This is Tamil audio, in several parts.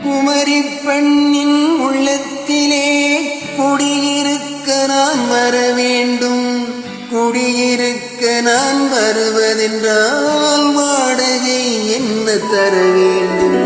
குமரி பெண்ணின் உள்ளத்திலே குடியிருக்க நான் வர வேண்டும். குடியிருக்க நான் வருவதென்றால் வாடகை என்ன தர வேண்டும்?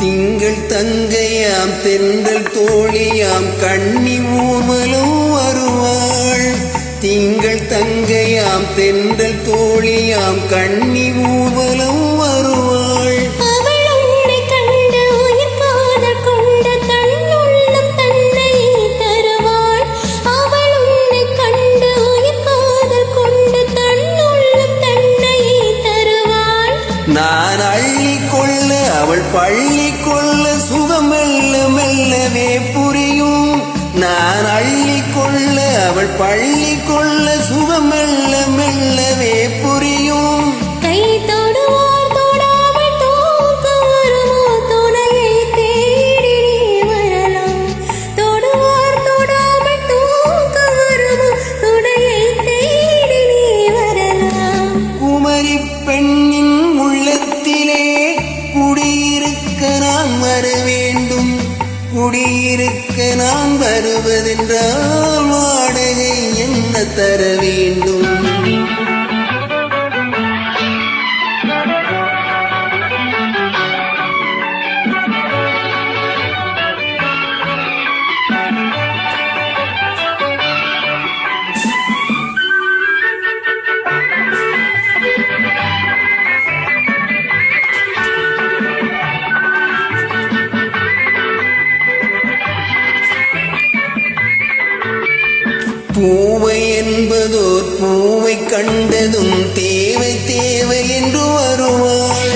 திங்கள் தங்கையாம் தென்றல் தோழியாம் கண்ணி ஊர்வலம் வருவாள். திங்கள் தங்கையாம் தென்றல் தோழியாம் கண்ணி ஊர்வலம் வருவாள். நான் அள்ளி கொள்ள அவள் பள்ளி கொள்ள சுகம் மெல்ல மெல்லவே புரியும். நான் அள்ளி கொள்ள அவள் பள்ளி கொள்ள சுகம் மெல்ல மெல்லவே புரியும். கை தொடுவார் தொடாமல் தூக்க வருமோ துணையை தேடி வரலாம். தொடுவார் தொடாமல் தூக்க வருமோ துணையை தேடி வரலாம். குமரி பெண்ணின் உள்ளத்திலே குடியிருக்க நான் வர வேண்டும். குடியிருக்க நான் வருவதென்றால் வாடகை என்ன தர வேண்டும்? பூவை என்பதோர் பூவை கண்டதும் தேவை தேவை என்று வருவாள்.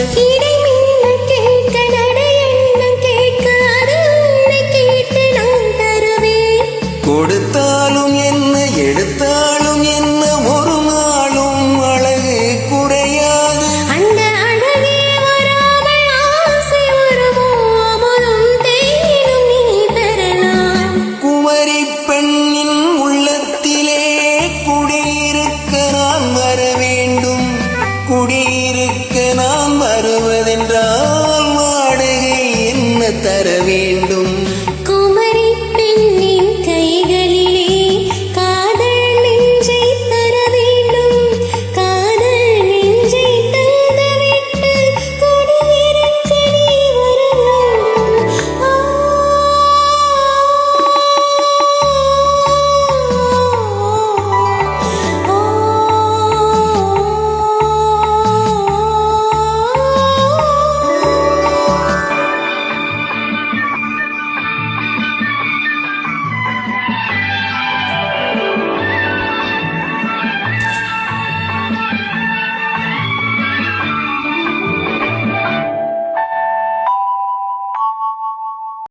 கொடுத்தாலும் என்ன எடுத்தாலும் என்ன ஒரு நாளும் அழகு குறையாது. அந்த அழகே வராமல் ஆசை வருமோ அமுதும் தேனும் நீ பெறலாம். குமரி பெண்ணின் உள்ளத்திலே குடியிருக்க நான் வர வேண்டும். குடியிருக்க நான் வருவதென்றால் வாடகை என்ன தர வேண்டும்?